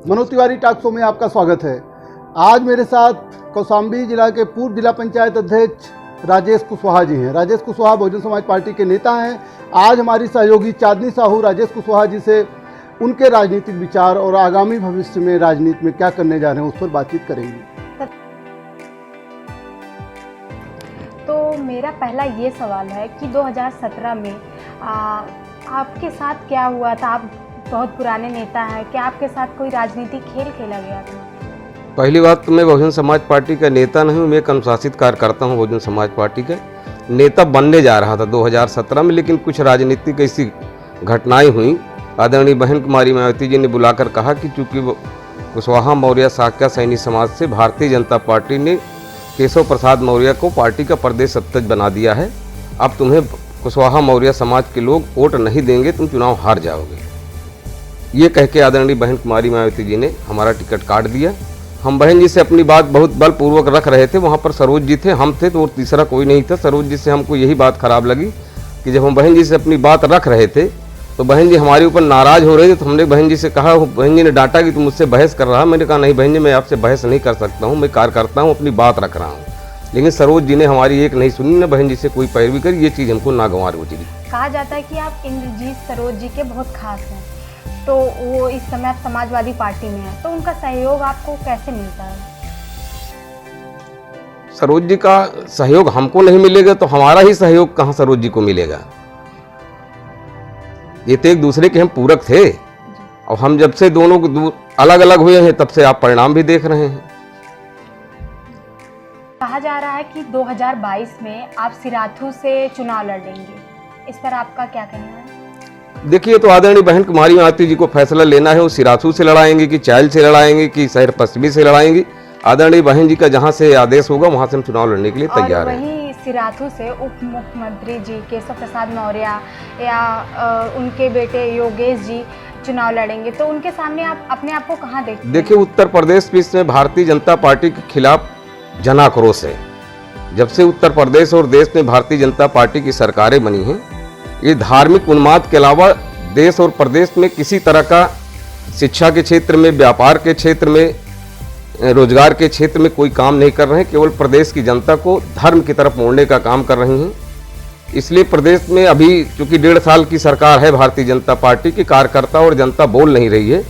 Manoj Tiwari talk show में आपका स्वागत है। आज मेरे साथ कौशाम्बी जिला के पूर्व जिला पंचायत अध्यक्ष राजेश कुशवाहा जी हैं। राजेश कुशवाहा बहुजन समाज पार्टी के नेता हैं। आज हमारी सहयोगी चांदनी साहू राजेश कुशवाहा जी से उनके राजनीतिक विचार और आगामी भविष्य में राजनीति में क्या करने जा रहे हैं उस पर बातचीत करेंगे। तो मेरा पहला ये सवाल है कि 2017 में आपके साथ क्या हुआ था? आप बहुत पुराने नेता हैं, क्या आपके साथ कोई राजनीतिक खेल खेला गया था? पहली बात तो मैं बहुजन समाज पार्टी का नेता नहीं हूँ, मैं एक अनुशासित कार्यकर्ता हूँ बहुजन समाज पार्टी का। नेता बनने जा रहा था 2017 में, लेकिन कुछ राजनीतिक ऐसी घटनाएं हुई। आदरणीय बहन कुमारी मायावती जी ने बुलाकर कहा कि चूंकि कुशवाहा मौर्य साक्या सैनी समाज से भारतीय जनता पार्टी ने केशव प्रसाद मौर्य को पार्टी का प्रदेश अध्यक्ष बना दिया है, अब तुम्हें कुशवाहा मौर्य समाज के लोग वोट नहीं देंगे, तुम चुनाव हार जाओगे। ये कह के आदरणीय बहन कुमारी मायावती जी ने हमारा टिकट काट दिया। हम बहन जी से अपनी बात बहुत बलपूर्वक रख रहे थे। वहाँ पर सरोज जी थे, हम थे, तो और तीसरा कोई नहीं था। सरोज जी से हमको यही बात खराब लगी कि जब हम बहन जी से अपनी बात रख रहे थे तो बहन जी हमारे ऊपर नाराज़ हो रहे थे। तो हमने बहन जी से कहा, बहन जी ने डांटा कि तुम मुझसे बहस कर रहा है। मैंने कहा नहीं बहन जी, मैं आपसे बहस नहीं कर सकता हूँ, मैं कार्यकर्ता हूँ, अपनी बात रख रहा हूँ। लेकिन सरोज जी ने हमारी एक नहीं सुनी, न बहन जी से कोई पैरवी करी। ये चीज़ हमको नागवार गुजरी। कहा जाता है कि आप इंद्रजीत सरोज जी के बहुत खास हैं, तो वो इस समय आप समाजवादी पार्टी में हैं, तो उनका सहयोग आपको कैसे मिलता है? सरोज जी का सहयोग हमको नहीं मिलेगा तो हमारा ही सहयोग कहाँ सरोज जी को मिलेगा? ये तो एक दूसरे के हम पूरक थे, और हम जब से दोनों अलग अलग हुए हैं तब से आप परिणाम भी देख रहे हैं। कहा जा रहा है कि 2022 में आप सिराथू से चुनाव लड़ेंगे, इस पर आपका क्या कहना है? देखिए, तो आदरणीय बहन कुमारी मायावती जी को फैसला लेना है, वो सिराथू से लड़ाएंगे कि चायल से लड़ाएंगे कि शहर पश्चिमी से लड़ाएंगे। आदरणीय बहन जी का जहाँ से आदेश होगा वहाँ से हम चुनाव लड़ने के लिए तैयार हैं। वहीं सिराथू से उप मुख्यमंत्री जी केशव प्रसाद मौर्य या उनके बेटे योगेश जी चुनाव लड़ेंगे, तो उनके सामने आप अपने आप को कहाँ देखते हैं? देखिए, उत्तर प्रदेश में इसमें भारतीय जनता पार्टी के खिलाफ जन आक्रोश है। जब से उत्तर प्रदेश और देश में भारतीय जनता पार्टी की सरकारें बनी हैं, ये धार्मिक उन्माद के अलावा देश और प्रदेश में किसी तरह का शिक्षा के क्षेत्र में, व्यापार के क्षेत्र में, रोजगार के क्षेत्र में कोई काम नहीं कर रहे हैं। केवल प्रदेश की जनता को धर्म की तरफ मोड़ने का काम कर रही हैं। इसलिए प्रदेश में अभी चूंकि 1.5 साल की सरकार है भारतीय जनता पार्टी की, कार्यकर्ता और जनता बोल नहीं रही है।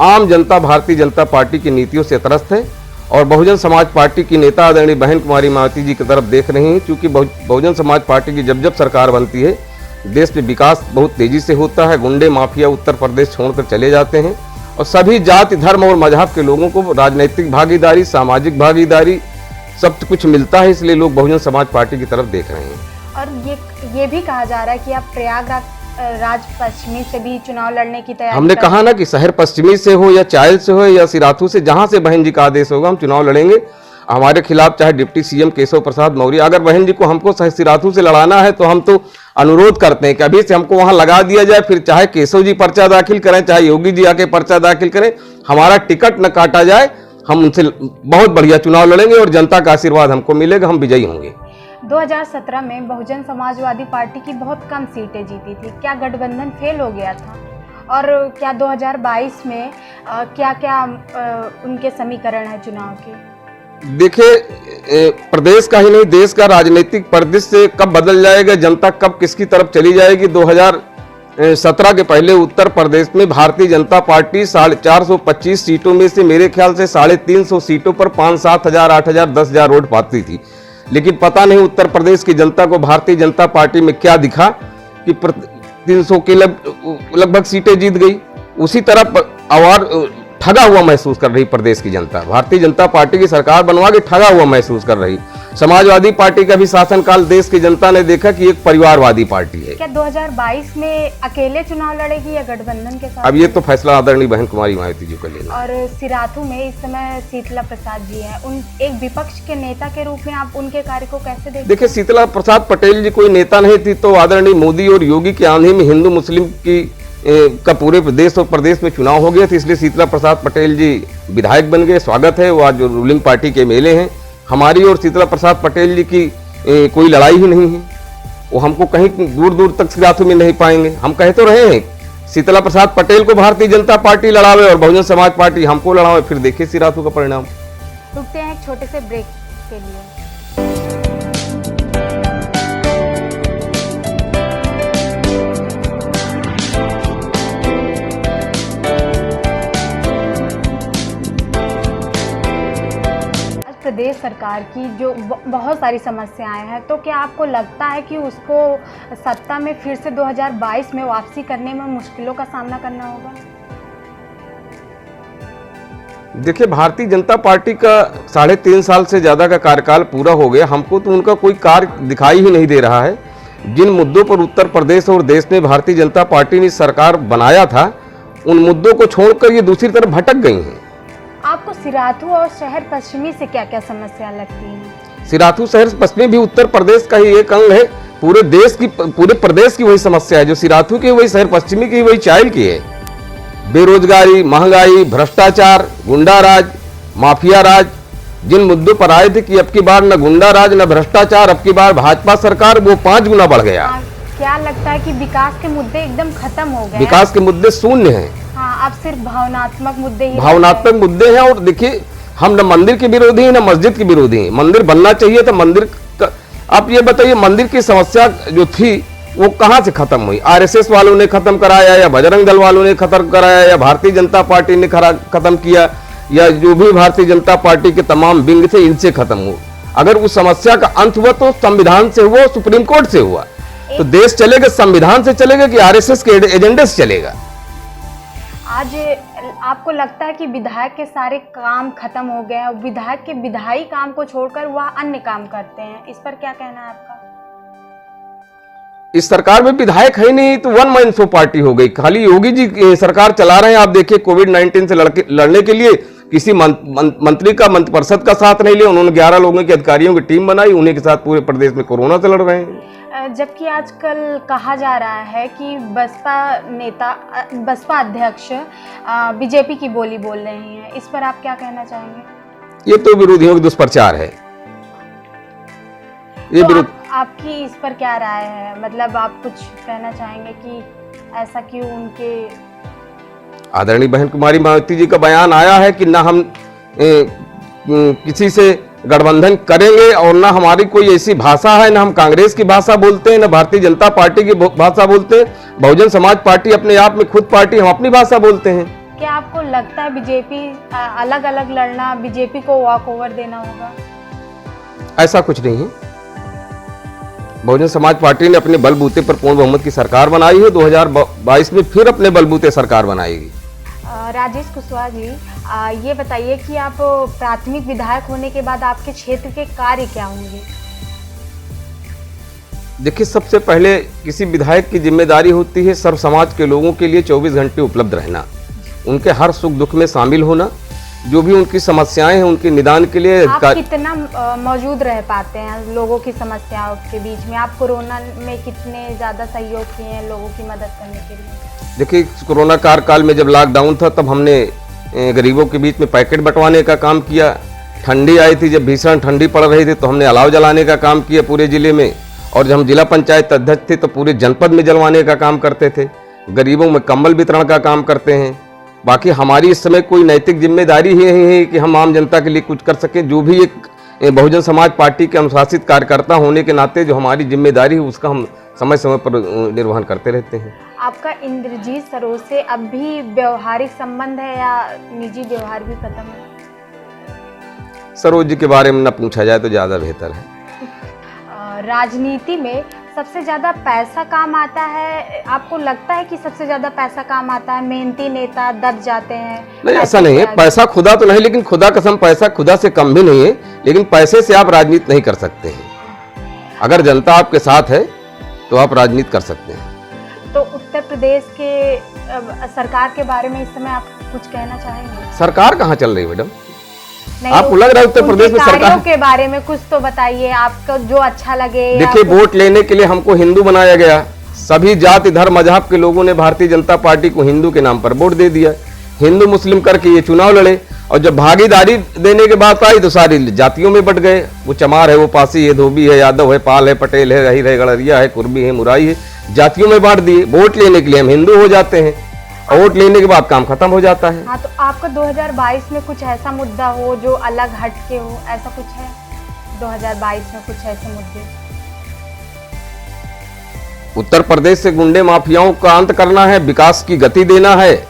आम जनता भारतीय जनता पार्टी की नीतियों से त्रस्त है और बहुजन समाज पार्टी की नेता आदरणीय बहन कुमारी मायावती जी की तरफ देख रही हैं। क्योंकि बहुजन समाज पार्टी की जब सरकार बनती है, देश में विकास बहुत तेजी से होता है। गुंडे माफिया उत्तर प्रदेश छोड़कर चले जाते हैं और सभी जाति धर्म और मजहब के लोगों को राजनीतिक भागीदारी, सामाजिक भागीदारी सब कुछ मिलता है। इसलिए लोग बहुजन समाज पार्टी की तरफ देख रहे हैं। और ये भी कहा जा रहा है कि आप प्रयागराज पश्चिमी से भी चुनाव लड़ने की तैयारी। हमने कहा ना कि शहर पश्चिमी से हो या चायल से हो या सिराथू से, जहां से बहन जी का आदेश होगा हम चुनाव लड़ेंगे। हमारे खिलाफ चाहे डिप्टी सीएम केशव प्रसाद मौर्य, अगर बहन जी को हमको सिराथू से लड़ाना है तो हम तो अनुरोध करते हैं कि अभी से हमको वहां लगा दिया जाए। फिर चाहे केशव जी पर्चा दाखिल करें, चाहे योगी जी आके पर्चा दाखिल करें, हमारा टिकट न काटा जाए। हम उनसे बहुत बढ़िया चुनाव लड़ेंगे और जनता का आशीर्वाद हमको मिलेगा, हम विजयी होंगे। 2017 में बहुजन समाजवादी पार्टी की बहुत कम सीटें जीती थी, क्या गठबंधन फेल हो गया था? और क्या 2022 में क्या उनके समीकरण है चुनाव के? देखिए, प्रदेश का ही नहीं देश का राजनीतिक परिदृश्य कब बदल जाएगा, जनता कब किसकी तरफ चली जाएगी। 2017 के पहले उत्तर प्रदेश में भारतीय जनता पार्टी 425 सीटों में से मेरे ख्याल से 350 सीटों पर 5-7 हजार 8 हजार 10 हजार वोट पाती थी। लेकिन पता नहीं उत्तर प्रदेश की जनता को भारतीय जनता पार्टी में क्या दिखा कि 300 के लगभग सीटें जीत गई। उसी तरह और ठगा हुआ महसूस कर रही प्रदेश की जनता। भारतीय जनता पार्टी की सरकार बनवा के ठगा हुआ महसूस कर रही। समाजवादी पार्टी का भी शासनकाल देश की जनता ने देखा कि एक परिवारवादी पार्टी है। क्या 2022 में अकेले चुनाव लड़ेगी या गठबंधन के साथ? अब ये तो फैसला आदरणीय बहन कुमारी मायावती जी को लेना। और सिराथू में इस समय शीतला प्रसाद जी हैं, उन एक विपक्ष के नेता के रूप में आप उनके कार्य को कैसे देखते हैं? देखिए, शीतला प्रसाद पटेल जी कोई नेता नहीं थी, तो आदरणीय मोदी और योगी की आंधी में हिंदू मुस्लिम की का पूरे देश और प्रदेश में चुनाव हो गया था। इसलिए शीतला प्रसाद पटेल जी विधायक बन गए, स्वागत है। वो आज रूलिंग पार्टी के एमएलए हैं। हमारी और शीतला प्रसाद पटेल जी की कोई लड़ाई ही नहीं है। वो हमको कहीं दूर दूर तक सिराथू में नहीं पाएंगे। हम कह तो रहे हैं शीतला प्रसाद पटेल को भारतीय जनता पार्टी लड़ावे और बहुजन समाज पार्टी हमको लड़ावे, फिर देखिए सिराथू का परिणाम। रुकते हैं एक छोटे से ब्रेक के लिए। प्रदेश सरकार की जो बहुत सारी समस्याएं हैं, तो क्या आपको लगता है कि उसको सत्ता में फिर से 2022 में वापसी करने में मुश्किलों का सामना करना होगा? देखिए, भारतीय जनता पार्टी का 3.5 साल से ज़्यादा का कार्यकाल पूरा हो गया, हमको तो उनका कोई कार्य दिखाई ही नहीं दे रहा है। जिन मुद्दों पर उत्तर प्रदेश और देश में भारतीय जनता पार्टी ने सरकार बनाया था, उन मुद्दों को छोड़कर ये दूसरी तरफ भटक गई हैं। आपको सिराथू और शहर पश्चिमी से क्या क्या समस्या लगती है? सिराथू शहर पश्चिमी भी उत्तर प्रदेश का ही एक अंग है। पूरे प्रदेश की वही समस्या है, जो सिराथू की वही शहर पश्चिमी की वही चाइल्ड की है। बेरोजगारी, महंगाई, भ्रष्टाचार, गुंडाराज, माफिया राज। जिन मुद्दों पर आए थे कि अब की बार न गुंडा राज न भ्रष्टाचार, अब की बार भाजपा सरकार, वो 5 गुना बढ़ गया। क्या लगता है कि विकास के मुद्दे एकदम खत्म हो गए? विकास के मुद्दे शून्य हैं। हाँ, अब सिर्फ भावनात्मक मुद्दे ही भावनात्मक मुद्दे हैं। और देखिए, हम न मंदिर के विरोधी हैं न मस्जिद के विरोधी हैं। मंदिर बनना चाहिए तो मंदिर का, आप ये बताइए, मंदिर की समस्या जो थी वो कहां से खत्म हुई? आरएसएस वालों ने खत्म कराया, या बजरंग दल वालों ने खत्म कराया, या भारतीय जनता पार्टी ने खत्म किया, या जो भी भारतीय जनता पार्टी के तमाम विंग थे इनसे खत्म हुआ? अगर उस समस्या का अंत हुआ तो संविधान से हुआ, सुप्रीम कोर्ट से हुआ। तो देश चलेगा संविधान से चलेगा कि आरएसएस के एजेंडे से चलेगा? आज आपको लगता है कि विधायक के सारे काम खत्म हो गए हैं, विधायक के विधायी काम को छोड़कर वह अन्य काम करते हैं, इस पर क्या कहना है आपका? इस सरकार में विधायक है नहीं, तो वन मैन शो पार्टी हो गई। खाली योगी जी सरकार चला रहे हैं। आप देखिए, कोविड-19 से लड़ने के लिए किसी मंत्री का मंत्रिपरिषद का साथ नहीं लिया, उन्होंने 11 लोगों के अधिकारियों की टीम बनाई, उन्हीं के साथ पूरे प्रदेश में कोरोना से लड़ रहे हैं। जबकि आजकल कहा जा रहा है कि बसपा अध्यक्ष बीजेपी की बोली बोल रही हैं, इस पर आप क्या कहना चाहेंगे? ये तो विरोधियों का दुष्प्रचार है। ये तो आपकी इस पर क्या राय है? मतलब आप कुछ कहना चाहेंगे कि ऐसा क्यों? उनके आदरणीय बहन कुमारी मायावती जी का बयान आया है कि ना हम किसी से गठबंधन करेंगे और ना हमारी कोई ऐसी भाषा है, ना हम कांग्रेस की भाषा बोलते हैं, ना भारतीय जनता पार्टी की भाषा बोलते हैं। बहुजन समाज पार्टी अपने आप में खुद पार्टी, हम अपनी भाषा बोलते हैं। क्या आपको लगता है बीजेपी अलग अलग लड़ना, बीजेपी को वॉक ओवर देना होगा? ऐसा कुछ नहीं है। बहुजन समाज पार्टी ने अपने बलबूते पर पूर्ण बहुमत की सरकार बनाई है। 2022 में फिर अपने बलबूते सरकार बनाएगी। राजेश कुशवाहा जी, ये बताइए कि आप प्राथमिक विधायक होने के बाद आपके क्षेत्र के कार्य क्या होंगे? देखिए, सबसे पहले किसी विधायक की जिम्मेदारी होती है सर्व समाज के लोगों के लिए 24 घंटे उपलब्ध रहना, उनके हर सुख दुख में शामिल होना, जो भी उनकी समस्याएं हैं उनके निदान के लिए। आप कितना मौजूद रह पाते हैं लोगों की समस्याओं के बीच में? आप कोरोना में कितने ज़्यादा सहयोग किए हैं लोगों की मदद करने के लिए? देखिए, कोरोना काल में जब लॉकडाउन था तब हमने गरीबों के बीच में पैकेट बंटवाने का काम किया। ठंडी आई थी, जब भीषण ठंडी पड़ रही थी तो हमने अलाव जलाने का काम किया पूरे जिले में। और जब हम जिला पंचायत अध्यक्ष थे तो पूरे जनपद में जलवाने का काम करते थे। गरीबों में कंबल वितरण का काम करते हैं। बाकी हमारी इस समय कोई नैतिक जिम्मेदारी ही नहीं है कि हम आम जनता के लिए कुछ कर सकें। जो भी एक बहुजन समाज पार्टी के अनुशासित कार्यकर्ता होने के नाते जो हमारी जिम्मेदारी है उसका हम समय समय पर निर्वहन करते रहते हैं। आपका इंद्रजीत सरोज से अब भी व्यवहारिक संबंध है या निजी व्यवहार भी खत्म है? सरोज जी के बारे में न पूछा जाए तो ज़्यादा बेहतर है। राजनीति में सबसे ज़्यादा पैसा काम आता है? आपको लगता है कि सबसे ज़्यादा पैसा काम आता है? मेहनती नेता दब जाते हैं? नहीं, ऐसा नहीं है। पैसा खुदा तो नहीं, लेकिन खुदा कसम पैसा खुदा से कम भी नहीं है। लेकिन पैसे से आप राजनीति नहीं कर सकते हैं। अगर जनता आपके साथ है तो आप राजनीति कर सकते हैं। तो उत्तर प्रदेश के सरकार के बारे में इस समय आप कुछ कहना चाहेंगे? सरकार कहाँ चल रही है मैडम? आपको लग रहा है उत्तर प्रदेश में सरकार के बारे में कुछ तो बताइए, आपको जो अच्छा लगे। देखिए, वोट लेने के लिए हमको हिंदू बनाया गया। सभी जाति धर्म मजहब के लोगों ने भारतीय जनता पार्टी को हिंदू के नाम पर वोट दे दिया। हिंदू मुस्लिम करके ये चुनाव लड़े और जब भागीदारी देने के बात आई तो सारी जातियों में बट गए। वो चमार है, वो पासी है, धोबी है, यादव है, पाल है, पटेल है, रही है, गड़रिया है, कुर्मी है, मुराई है। जातियों में बांट दिए। वोट लेने के लिए हम हिंदू हो जाते हैं और वोट लेने के बाद काम खत्म हो जाता है। हाँ, तो आपका 2022 में कुछ ऐसा मुद्दा हो जो अलग हट के हो, ऐसा कुछ है 2022 में कुछ ऐसे मुद्दे? उत्तर प्रदेश से गुंडे माफियाओं का अंत करना है, विकास की गति देना है।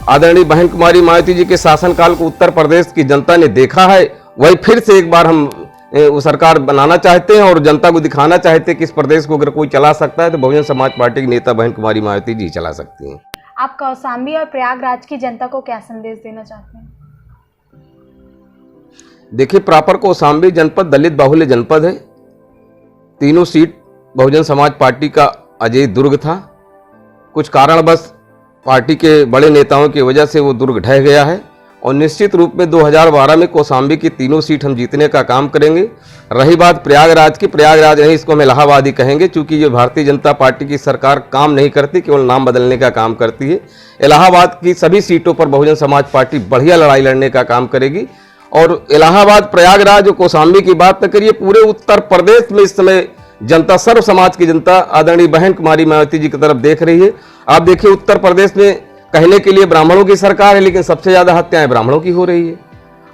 आदरणीय बहन कुमारी मायावती जी के शासनकाल को उत्तर प्रदेश की जनता ने देखा है, वही फिर से एक बार हम वो सरकार बनाना चाहते हैं और जनता को दिखाना चाहते हैं कि इस प्रदेश को अगर कोई चला सकता है तो बहुजन समाज पार्टी की नेता बहन कुमारी मायावती जी चला सकती हैं। आप कौशाम्बी और प्रयागराज की जनता को क्या संदेश देना चाहते हैं? देखिए, प्रॉपर कौशाम्बी जनपद दलित बाहुल्य जनपद है। तीनों सीट बहुजन समाज पार्टी का अजय दुर्ग था। कुछ कारणवश पार्टी के बड़े नेताओं की वजह से वो दुर्ग ढह गया है और निश्चित रूप में 2012 में कौशाम्बी की तीनों सीट हम जीतने का काम करेंगे। रही बात प्रयागराज की, प्रयागराज नहीं, इसको हम इलाहाबाद ही कहेंगे, क्योंकि ये भारतीय जनता पार्टी की सरकार काम नहीं करती, केवल नाम बदलने का काम करती है। इलाहाबाद की सभी सीटों पर बहुजन समाज पार्टी बढ़िया लड़ाई लड़ने का काम करेगी। और इलाहाबाद, प्रयागराज और कौशाम्बी की बात न करिए, पूरे उत्तर प्रदेश में इस समय जनता, सर्व समाज की जनता आदरणीय बहन कुमारी मायावती जी की तरफ देख रही है। आप देखिए, उत्तर प्रदेश में कहने के लिए ब्राह्मणों की सरकार है, लेकिन सबसे ज्यादा हत्याएं ब्राह्मणों की हो रही है।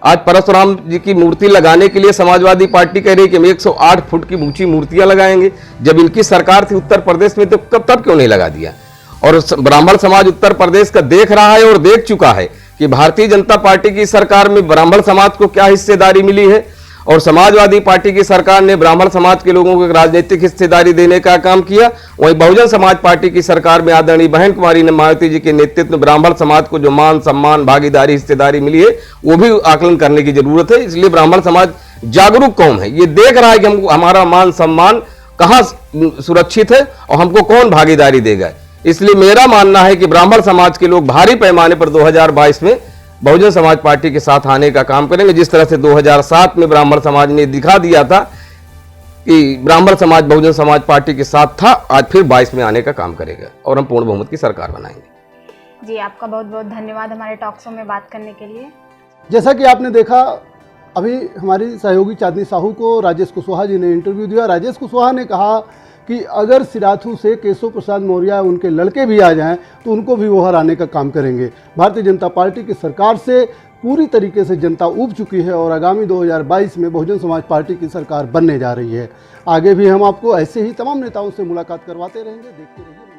आज परशुराम जी की मूर्ति लगाने के लिए समाजवादी पार्टी कह रही है कि हम 108 फुट की ऊंची मूर्तियां लगाएंगे। जब इनकी सरकार थी उत्तर प्रदेश में तो तब क्यों नहीं लगा दिया? और ब्राह्मण समाज उत्तर प्रदेश का देख रहा है और देख चुका है कि भारतीय जनता पार्टी की सरकार में ब्राह्मण समाज को क्या हिस्सेदारी मिली है और समाजवादी पार्टी की सरकार ने ब्राह्मण समाज के लोगों को राजनीतिक हिस्सेदारी देने का काम किया। वहीं बहुजन समाज पार्टी की सरकार में आदरणीय बहन कुमारी मायावती जी के नेतृत्व में ब्राह्मण समाज को जो मान सम्मान, भागीदारी, हिस्सेदारी मिली है, वो भी आकलन करने की जरूरत है। इसलिए ब्राह्मण समाज जागरूक कौम है, ये देख रहा है कि हमारा मान सम्मान कहाँ सुरक्षित है और हमको कौन भागीदारी देगा। इसलिए मेरा मानना है कि ब्राह्मण समाज के लोग भारी पैमाने पर 2022 में बहुजन समाज पार्टी के साथ आने का काम करेंगे। जिस तरह से 2007 में ब्राह्मण समाज ने दिखा दिया था कि ब्राह्मण समाज बहुजन समाज पार्टी के साथ था, आज फिर 22 में आने का काम करेगा और हम पूर्ण बहुमत की सरकार बनाएंगे। जी, आपका बहुत बहुत धन्यवाद हमारे टॉक शो में बात करने के लिए। जैसा कि आपने देखा, अभी हमारी सहयोगी चांदनी साहू को राजेश कुशवाहा जी ने इंटरव्यू दिया। राजेश कुशवाहा ने कहा कि अगर सिराथू से केशव प्रसाद मौर्य उनके लड़के भी आ जाएं तो उनको भी वो हराने का काम करेंगे। भारतीय जनता पार्टी की सरकार से पूरी तरीके से जनता ऊब चुकी है और आगामी 2022 में बहुजन समाज पार्टी की सरकार बनने जा रही है। आगे भी हम आपको ऐसे ही तमाम नेताओं से मुलाकात करवाते रहेंगे। देखते रहिए।